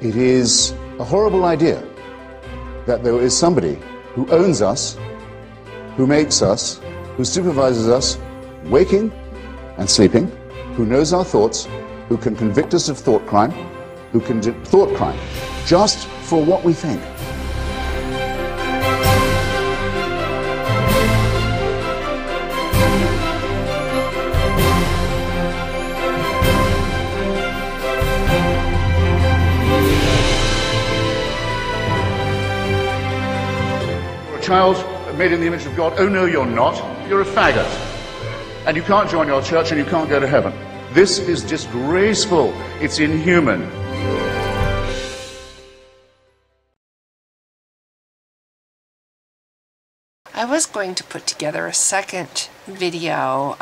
It is a horrible idea that there is somebody who owns us, who makes us, who supervises us, waking and sleeping, who knows our thoughts, who can convict us of thought crime, who can do thought crime, just for what we think. Child made in the image of God. Oh no, you're not. You're a faggot. And you can't join your church and you can't go to heaven. This is disgraceful. It's inhuman. I was going to put together a second video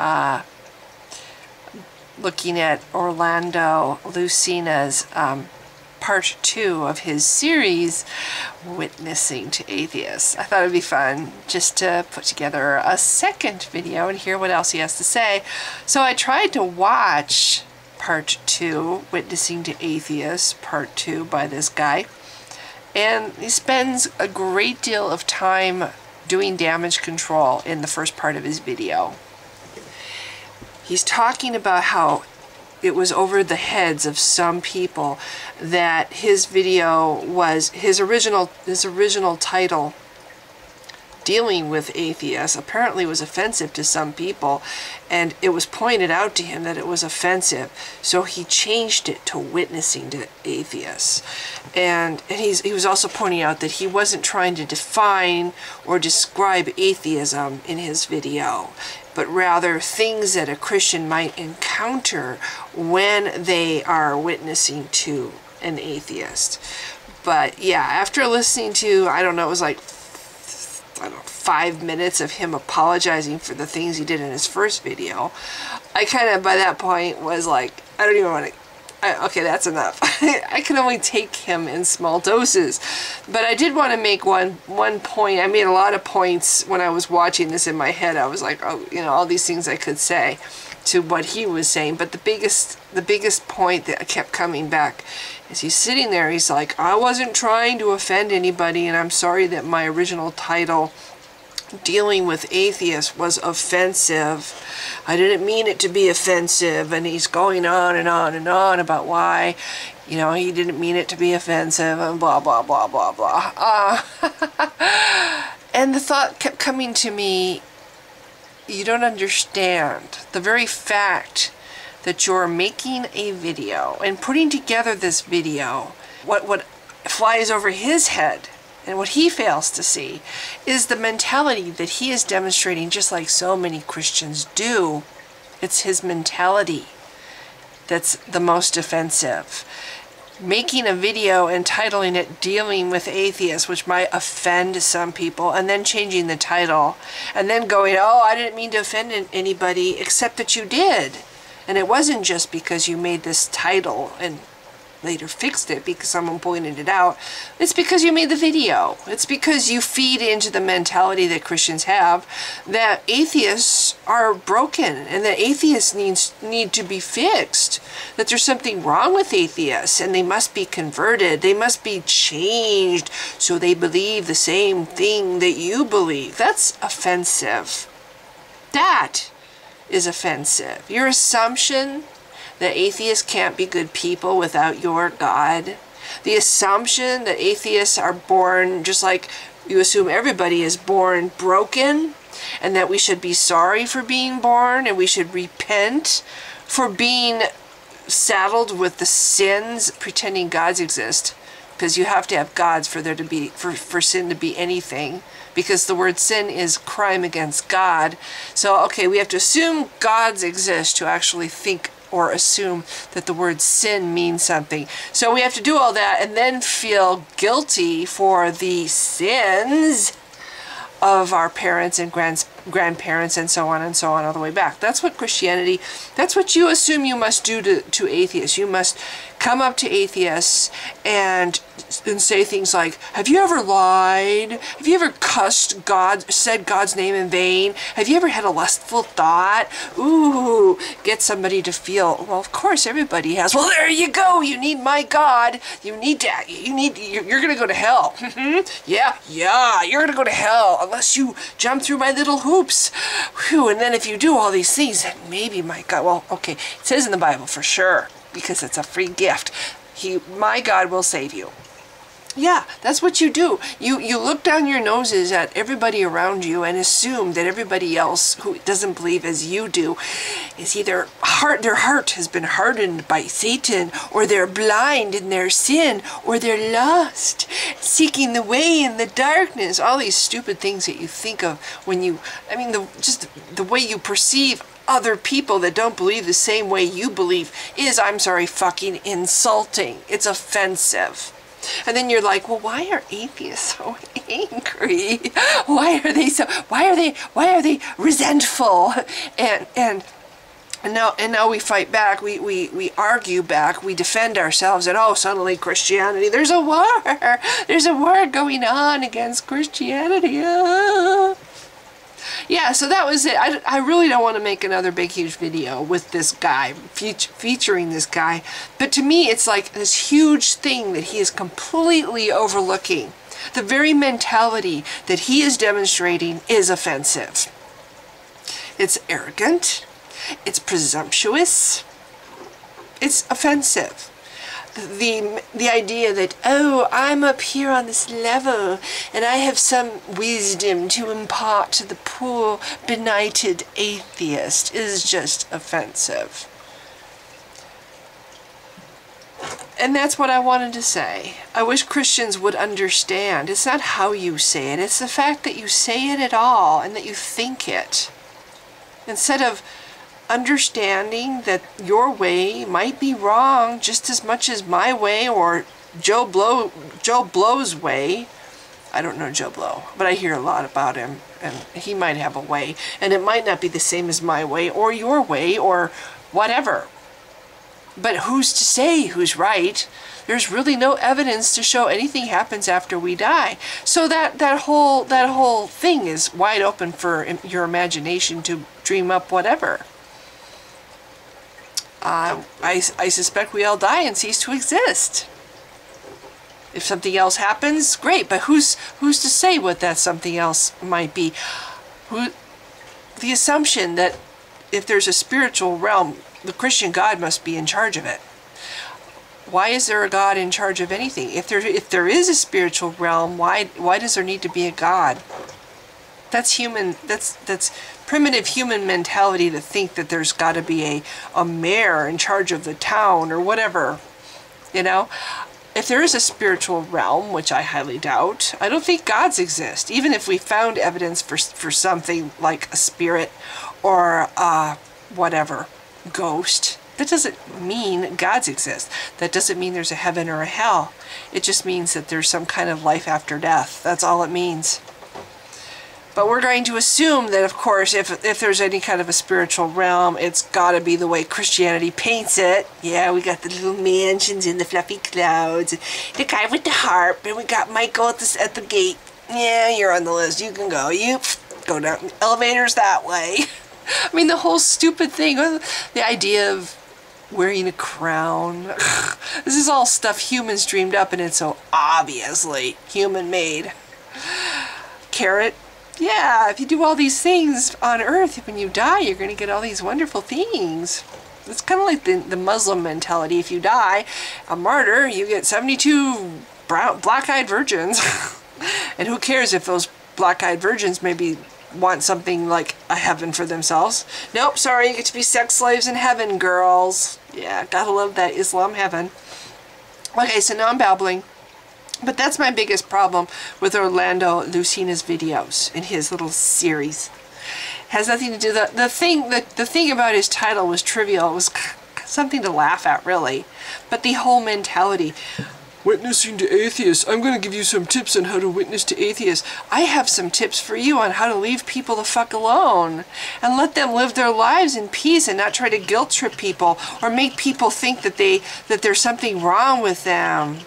looking at Orlando Lucina's part 2 of his series, Witnessing to Atheists. I thought it'd be fun just to put together a second video and hear what else he has to say. So I tried to watch part 2, Witnessing to Atheists, part 2 by this guy. And he spends a great deal of time doing damage control in the first part of his video. He's talking about how it was over the heads of some people that his video was, his original title, Dealing with Atheists, apparently was offensive to some people, and it was pointed out to him that it was offensive, so he changed it to Witnessing to Atheists. And he was also pointing out that he wasn't trying to define or describe atheism in his video, but rather things that a Christian might encounter when they are witnessing to an atheist. But yeah, after listening to, I don't know, it was like 5 minutes of him apologizing for the things he did in his first video, I kind of, by that point, was like, I don't even want to, okay, that's enough. I can only take him in small doses. But I did want to make one point. I made a lot of points when I was watching this in my head. I was like, oh, you know, all these things I could say to what he was saying. But the biggest point that kept coming back is he's sitting there, he's like, I wasn't trying to offend anybody, and I'm sorry that my original title, Dealing with Atheists, was offensive. I didn't mean it to be offensive. And he's going on and on and on about why, you know, he didn't mean it to be offensive and blah, blah, blah, blah, blah. And the thought kept coming to me, you don't understand. The very fact that you're making a video and putting together this video, what flies over his head and what he fails to see is the mentality that he is demonstrating, just like so many Christians do. It's his mentality that's the most offensive. Making a video and titling it Dealing with Atheists, which might offend some people, and then changing the title, and then going, oh, I didn't mean to offend anybody, except that you did. And it wasn't just because you made this title and later fixed it because someone pointed it out. It's because you made the video. It's because you feed into the mentality that Christians have that atheists are broken and that atheists need to be fixed, that there's something wrong with atheists and they must be converted, they must be changed so they believe the same thing that you believe. That's offensive. That is offensive. Your assumption that atheists can't be good people without your God. The assumption that atheists are born, just like you assume everybody is born broken, and that we should be sorry for being born, and we should repent for being saddled with the sins, pretending gods exist. Because you have to have gods for there to be, for sin to be anything. Because the word sin is crime against God. So, okay, we have to assume gods exist to actually think or assume that the word sin means something. So we have to do all that and then feel guilty for the sins of our parents and grandparents and so on all the way back. That's what Christianity, that's what you assume you must do to atheists. You must come up to atheists and say things like, have you ever lied? Have you ever cussed God, said God's name in vain? Have you ever had a lustful thought? Ooh, get somebody to feel, well, of course everybody has. Well, there you go. You need my God. You need that. You're going to go to hell. Yeah, you're going to go to hell unless you jump through my little hoops. Whew, and then if you do all these things, then maybe my God, well, okay, it says in the Bible for sure, because it's a free gift. My God will save you. Yeah, that's what you do. You look down your noses at everybody around you and assume that everybody else who doesn't believe as you do is either their heart has been hardened by Satan, or they're blind in their sin, or they're lost, seeking the way in the darkness. All these stupid things that you think of when you, I mean, just the way you perceive other people that don't believe the same way you believe is, I'm sorry, fucking insulting. It's offensive. And then you're like, well, why are atheists so angry? Why are they resentful? And now we fight back, we argue back, we defend ourselves, and oh, suddenly Christianity, there's a war going on against Christianity. Yeah, so that was it. I really don't want to make another big, huge video with this guy, featuring this guy. But to me, it's like this huge thing that he is completely overlooking. The very mentality that he is demonstrating is offensive. It's arrogant. It's presumptuous. It's offensive. The idea that, oh, I'm up here on this level and I have some wisdom to impart to the poor, benighted atheist is just offensive. And that's what I wanted to say. I wish Christians would understand. It's not how you say it. It's the fact that you say it at all and that you think it. Instead of understanding that your way might be wrong just as much as my way or Joe Blow's way. I don't know Joe Blow, but I hear a lot about him, and he might have a way, and it might not be the same as my way or your way or whatever. But who's to say who's right? There's really no evidence to show anything happens after we die. So that whole thing is wide open for your imagination to dream up whatever. I suspect we all die and cease to exist. If something else happens, great, but who's to say what that something else might be? The assumption that if there's a spiritual realm, the Christian God must be in charge of it. Why is there a God in charge of anything? If there is a spiritual realm, why does there need to be a God? That's human. That's primitive human mentality to think that there's got to be a mayor in charge of the town or whatever. You know, if there is a spiritual realm, which I highly doubt, I don't think gods exist. Even if we found evidence for something like a spirit or whatever, ghost, that doesn't mean gods exist. That doesn't mean there's a heaven or a hell. It just means that there's some kind of life after death. That's all it means. But we're going to assume that, of course, if there's any kind of a spiritual realm, it's got to be the way Christianity paints it. Yeah, we got the little mansions in the fluffy clouds, the guy with the harp, and we got Michael at the gate. Yeah, you're on the list. You can go. You go down elevators that way. I mean, the whole stupid thing, the idea of wearing a crown. This is all stuff humans dreamed up, and it's so obviously human-made. Carrot. Yeah, if you do all these things on earth, when you die, you're going to get all these wonderful things. It's kind of like the Muslim mentality. If you die a martyr, you get 72 black-eyed virgins. And who cares if those black-eyed virgins maybe want something like a heaven for themselves. Nope, sorry, you get to be sex slaves in heaven, girls. Yeah, gotta love that Islam heaven. Okay, so now I'm babbling. But that's my biggest problem with Orlando Lucina's videos in his little series. Has nothing to do the thing about his title was trivial. It was something to laugh at, really. But the whole mentality, witnessing to atheists. I'm going to give you some tips on how to witness to atheists. I have some tips for you on how to leave people the fuck alone and let them live their lives in peace and not try to guilt trip people or make people think that there's something wrong with them.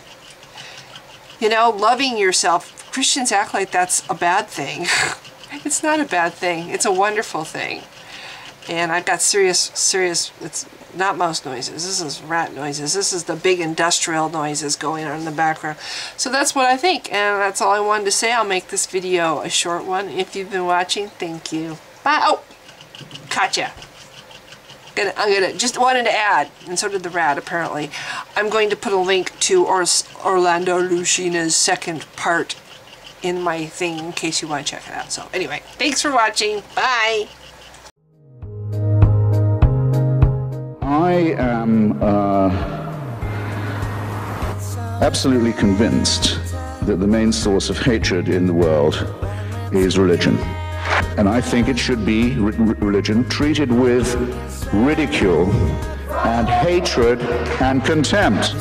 You know, loving yourself. Christians act like that's a bad thing. It's not a bad thing. It's a wonderful thing. And I've got serious, it's not mouse noises. This is rat noises. This is the big industrial noises going on in the background. So that's what I think. And that's all I wanted to say. I'll make this video a short one. If you've been watching, thank you. Bye. Oh, gotcha. Just wanted to add, and so did the rat apparently, I'm going to put a link to Orlando Lucina's second part in my thing in case you want to check it out. So anyway, thanks for watching. Bye. I am absolutely convinced that the main source of hatred in the world is religion. And I think it should be religion treated with ridicule and hatred and contempt.